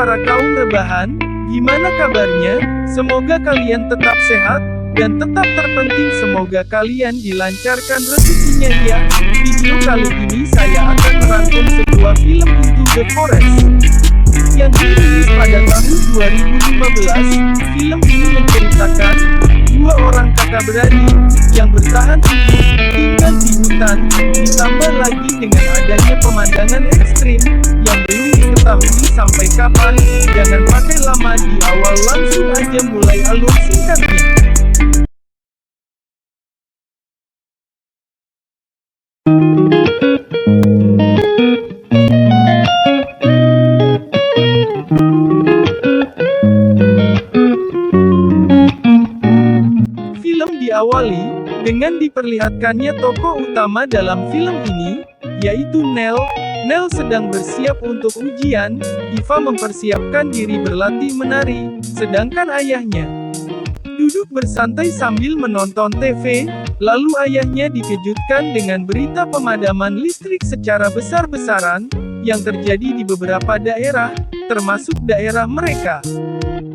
para kaum rebahan, gimana kabarnya? Semoga kalian tetap sehat, dan tetap terpenting semoga kalian dilancarkan rezekinya ya. Video kali ini saya akan merangkum sebuah film Into the Forest yang dirilis pada tahun 2015. Film ini menceritakan dua orang kakak beradik yang bertahan hidup tinggal di hutan, ditambah lagi dengan adanya pemandangan ekstrim yang belum diketahui sampai kapan. Jangan pakai lama, di awal langsung aja mulai alur singkatnya. Film diawali dengan diperlihatkannya tokoh utama dalam film ini, yaitu Nell. Nell sedang bersiap untuk ujian. Eva mempersiapkan diri berlatih menari, sedangkan ayahnya duduk bersantai sambil menonton TV. Lalu ayahnya dikejutkan dengan berita pemadaman listrik secara besar-besaran yang terjadi di beberapa daerah, termasuk daerah mereka.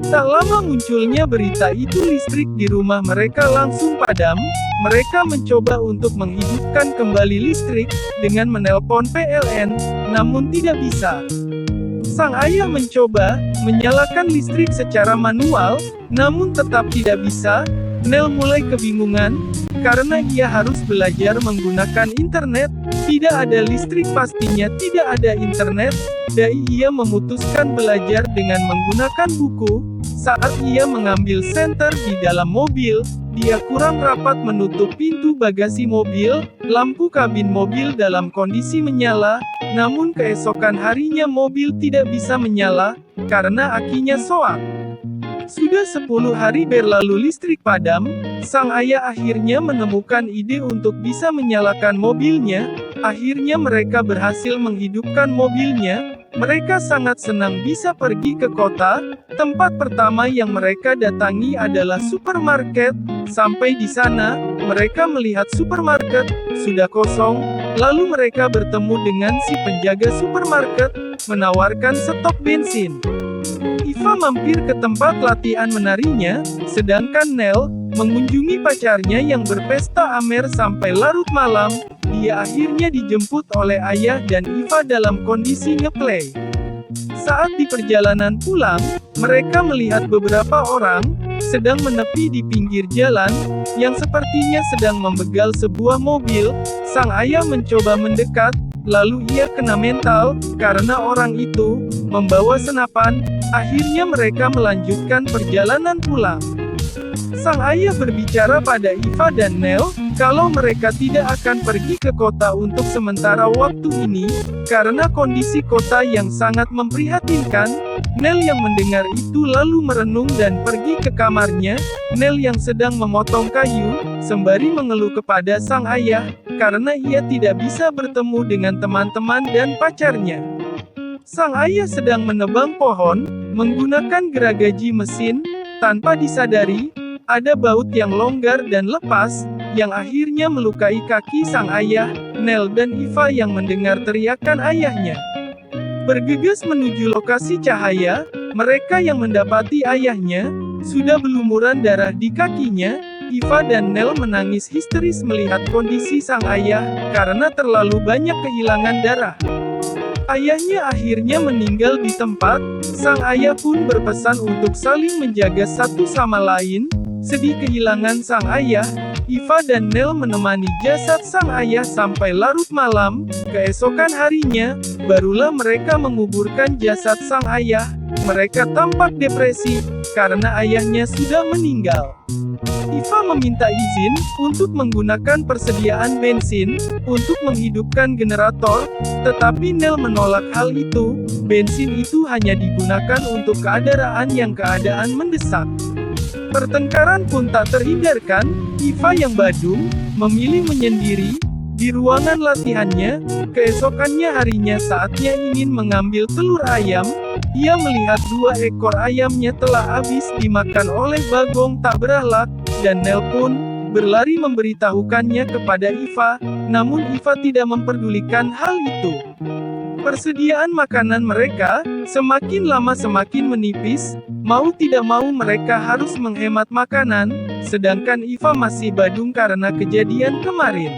Tak lama munculnya berita itu, listrik di rumah mereka langsung padam. Mereka mencoba untuk menghidupkan kembali listrik dengan menelpon PLN, namun tidak bisa. Sang ayah mencoba menyalakan listrik secara manual, namun tetap tidak bisa. Nell mulai kebingungan, karena ia harus belajar menggunakan internet. Tidak ada listrik, pastinya tidak ada internet. Jadi ia memutuskan belajar dengan menggunakan buku. Saat ia mengambil senter di dalam mobil, dia kurang rapat menutup pintu bagasi mobil. Lampu kabin mobil dalam kondisi menyala, namun keesokan harinya mobil tidak bisa menyala, karena akinya soak. Sudah 10 hari berlalu listrik padam, sang ayah akhirnya menemukan ide untuk bisa menyalakan mobilnya. Akhirnya mereka berhasil menghidupkan mobilnya. Mereka sangat senang bisa pergi ke kota. Tempat pertama yang mereka datangi adalah supermarket. Sampai di sana, mereka melihat supermarket sudah kosong. Lalu mereka bertemu dengan si penjaga supermarket, menawarkan stok bensin. Eva mampir ke tempat latihan menarinya, sedangkan Nell mengunjungi pacarnya yang berpesta amer sampai larut malam. Dia akhirnya dijemput oleh ayah dan Eva dalam kondisi ngeplay. Saat di perjalanan pulang, mereka melihat beberapa orang sedang menepi di pinggir jalan, yang sepertinya sedang membegal sebuah mobil. Sang ayah mencoba mendekat, lalu ia kena mental, karena orang itu membawa senapan. Akhirnya mereka melanjutkan perjalanan pulang. Sang ayah berbicara pada Eva dan Nell, kalau mereka tidak akan pergi ke kota untuk sementara waktu ini, karena kondisi kota yang sangat memprihatinkan. Nell yang mendengar itu lalu merenung dan pergi ke kamarnya. Nell yang sedang memotong kayu, sembari mengeluh kepada sang ayah, karena ia tidak bisa bertemu dengan teman-teman dan pacarnya. Sang ayah sedang menebang pohon, menggunakan geragaji mesin. Tanpa disadari, ada baut yang longgar dan lepas, yang akhirnya melukai kaki sang ayah. Nell dan Eva yang mendengar teriakan ayahnya bergegas menuju lokasi cahaya. Mereka yang mendapati ayahnya sudah berlumuran darah di kakinya. Eva dan Nell menangis histeris melihat kondisi sang ayah, karena terlalu banyak kehilangan darah. Ayahnya akhirnya meninggal di tempat. Sang ayah pun berpesan untuk saling menjaga satu sama lain. Sedih kehilangan sang ayah, Eva dan Nell menemani jasad sang ayah sampai larut malam. Keesokan harinya, barulah mereka menguburkan jasad sang ayah. Mereka tampak depresi, karena ayahnya sudah meninggal. Eva meminta izin untuk menggunakan persediaan bensin untuk menghidupkan generator, tetapi Nell menolak hal itu. Bensin itu hanya digunakan untuk keadaan mendesak. Pertengkaran pun tak terhindarkan. Eva yang badung memilih menyendiri di ruangan latihannya. Keesokannya harinya, saatnya ingin mengambil telur ayam, ia melihat 2 ekor ayamnya telah habis dimakan oleh bagong tak berakhlak, dan Nell pun berlari memberitahukannya kepada Eva. Namun Eva tidak memperdulikan hal itu. Persediaan makanan mereka semakin lama semakin menipis, mau tidak mau mereka harus menghemat makanan, sedangkan Eva masih badung karena kejadian kemarin.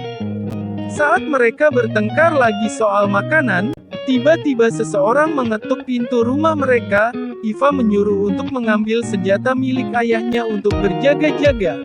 Saat mereka bertengkar lagi soal makanan, tiba-tiba seseorang mengetuk pintu rumah mereka. Eva menyuruh untuk mengambil senjata milik ayahnya untuk berjaga-jaga.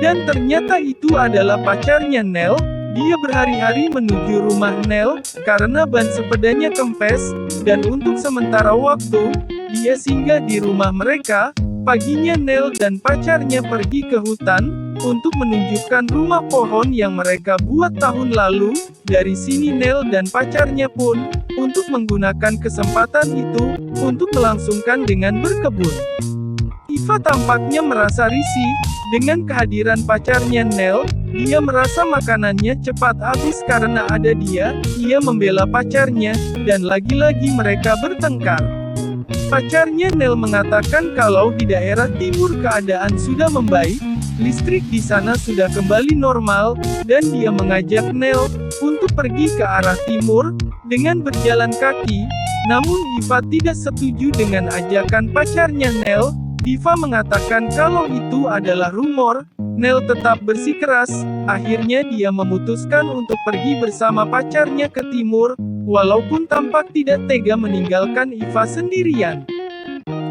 Dan ternyata itu adalah pacarnya Nell. Dia berhari-hari menuju rumah Nell, karena ban sepedanya kempes, dan untuk sementara waktu, dia singgah di rumah mereka. Paginya Nell dan pacarnya pergi ke hutan, untuk menunjukkan rumah pohon yang mereka buat tahun lalu. Dari sini Nell dan pacarnya pun, untuk menggunakan kesempatan itu, untuk melangsungkan dengan berkebun. Eva tampaknya merasa risih, dengan kehadiran pacarnya Nell. Dia merasa makanannya cepat habis karena ada dia, ia membela pacarnya, dan lagi-lagi mereka bertengkar. Pacarnya Nell mengatakan kalau di daerah timur keadaan sudah membaik, listrik di sana sudah kembali normal, dan dia mengajak Nell untuk pergi ke arah timur, dengan berjalan kaki. Namun Eva tidak setuju dengan ajakan pacarnya Nell. Eva mengatakan kalau itu adalah rumor. Nell tetap bersikeras, akhirnya dia memutuskan untuk pergi bersama pacarnya ke timur, walaupun tampak tidak tega meninggalkan Eva sendirian.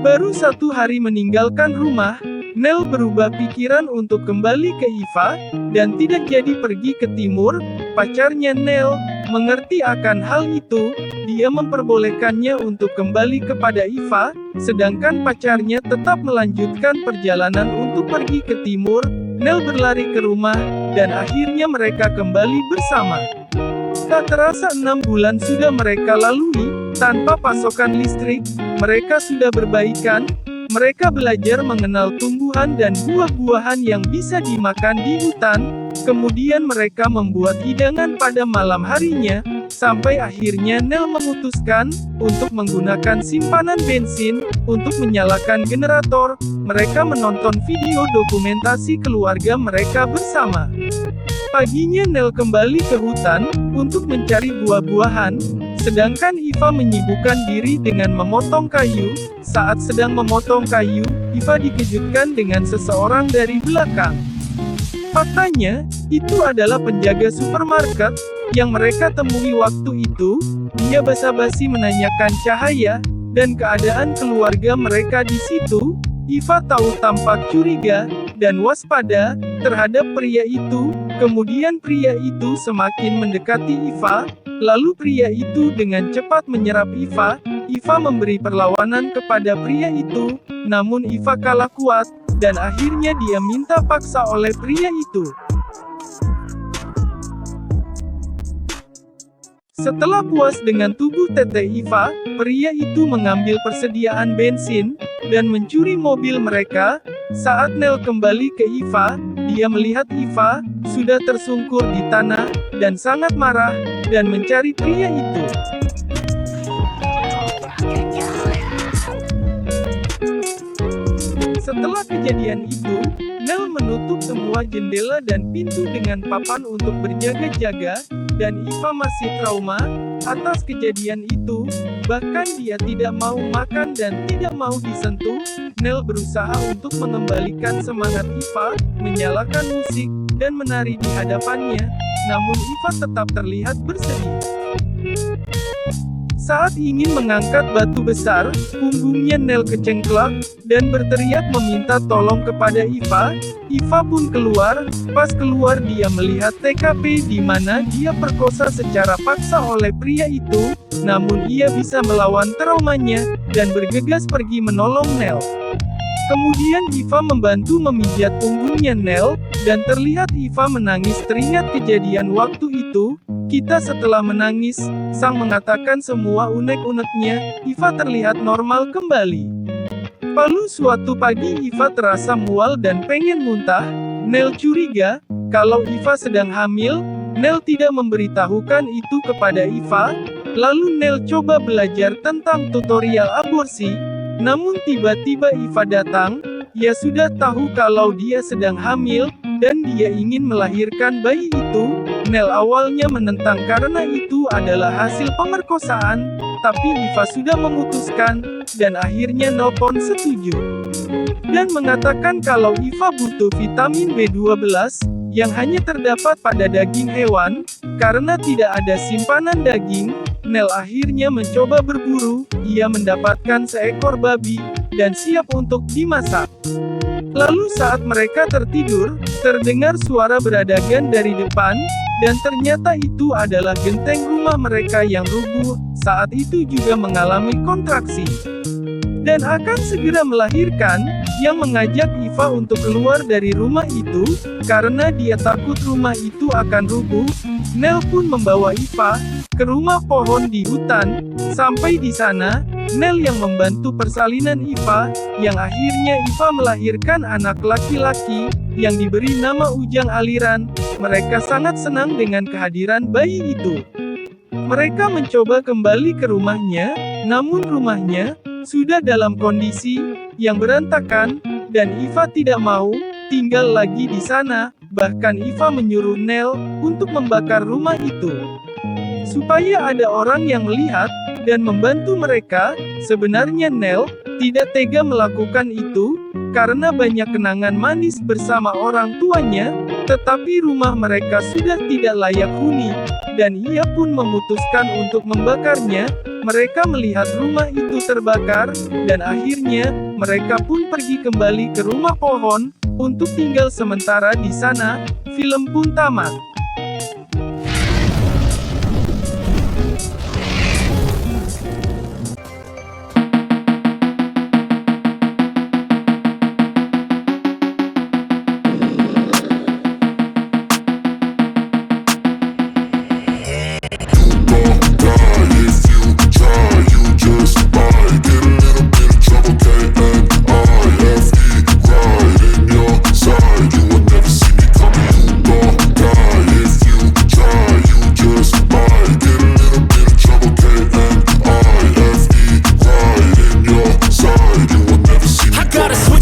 Baru 1 hari meninggalkan rumah, Nell berubah pikiran untuk kembali ke Eva, dan tidak jadi pergi ke timur. Pacarnya Nell mengerti akan hal itu, dia memperbolehkannya untuk kembali kepada Eva, sedangkan pacarnya tetap melanjutkan perjalanan untuk pergi ke timur. Nell berlari ke rumah, dan akhirnya mereka kembali bersama. Tak terasa 6 bulan sudah mereka lalui, tanpa pasokan listrik. Mereka sudah berbaikan, mereka belajar mengenal tumbuhan dan buah-buahan yang bisa dimakan di hutan, kemudian mereka membuat hidangan pada malam harinya, sampai akhirnya Nell memutuskan untuk menggunakan simpanan bensin untuk menyalakan generator. Mereka menonton video dokumentasi keluarga mereka bersama. Paginya Nell kembali ke hutan untuk mencari buah-buahan, sedangkan Eva menyibukkan diri dengan memotong kayu. Saat sedang memotong kayu, Eva dikejutkan dengan seseorang dari belakang. Faktanya, itu adalah penjaga supermarket yang mereka temui waktu itu. Dia basa-basi menanyakan Cahaya dan keadaan keluarga mereka di situ. Eva tahu tampak curiga dan waspada terhadap pria itu. Kemudian pria itu semakin mendekati Eva, lalu pria itu dengan cepat menyerap Eva. Eva memberi perlawanan kepada pria itu, namun Eva kalah kuat, dan akhirnya dia minta paksa oleh pria itu. Setelah puas dengan tubuh Tete Eva, pria itu mengambil persediaan bensin, dan mencuri mobil mereka. Saat Nell kembali ke Eva, dia melihat Eva sudah tersungkur di tanah, dan sangat marah, dan mencari pria itu. Setelah kejadian itu, Nell menutup semua jendela dan pintu dengan papan untuk berjaga-jaga, dan Eva masih trauma atas kejadian itu. Bahkan dia tidak mau makan dan tidak mau disentuh. Nell berusaha untuk mengembalikan semangat Eva, menyalakan musik, dan menari di hadapannya, namun Eva tetap terlihat bersedih. Saat ingin mengangkat batu besar, punggungnya Nell kecengklak, dan berteriak meminta tolong kepada Eva. Eva pun keluar. Pas keluar dia melihat TKP di mana dia perkosa secara paksa oleh pria itu, namun ia bisa melawan traumanya, dan bergegas pergi menolong Nell. Kemudian Eva membantu memijat punggungnya Nell, dan terlihat Eva menangis teringat kejadian waktu itu. Kita setelah menangis, sang mengatakan semua unek-uneknya. Eva terlihat normal kembali. Lalu suatu pagi Eva terasa mual dan pengen muntah. Nell curiga kalau Eva sedang hamil. Nell tidak memberitahukan itu kepada Eva. Lalu Nell coba belajar tentang tutorial aborsi. Namun tiba-tiba Eva datang. Ia sudah tahu kalau dia sedang hamil, dan dia ingin melahirkan bayi itu. Nel awalnya menentang karena itu adalah hasil pemerkosaan, tapi Eva sudah memutuskan, dan akhirnya Nel pun setuju. Dan mengatakan kalau Eva butuh vitamin B12, yang hanya terdapat pada daging hewan, karena tidak ada simpanan daging, Nel akhirnya mencoba berburu, ia mendapatkan seekor babi, dan siap untuk dimasak. Lalu saat mereka tertidur, terdengar suara beradagan dari depan, dan ternyata itu adalah genteng rumah mereka yang rubuh, saat itu juga mengalami kontraksi. Dan akan segera melahirkan, yang mengajak Eva untuk keluar dari rumah itu, karena dia takut rumah itu akan rubuh. Nel pun membawa Eva ke rumah pohon di hutan. Sampai di sana, Nel yang membantu persalinan Eva, yang akhirnya Eva melahirkan anak laki-laki, yang diberi nama Ujang Aliran. Mereka sangat senang dengan kehadiran bayi itu. Mereka mencoba kembali ke rumahnya, namun rumahnya sudah dalam kondisi yang berantakan, dan Eva tidak mau tinggal lagi di sana. Bahkan Eva menyuruh Nel untuk membakar rumah itu, supaya ada orang yang melihat dan membantu mereka. Sebenarnya Nel tidak tega melakukan itu, karena banyak kenangan manis bersama orang tuanya, tetapi rumah mereka sudah tidak layak huni, dan ia pun memutuskan untuk membakarnya. Mereka melihat rumah itu terbakar, dan akhirnya, mereka pun pergi kembali ke rumah pohon, untuk tinggal sementara di sana. Film pun tamat.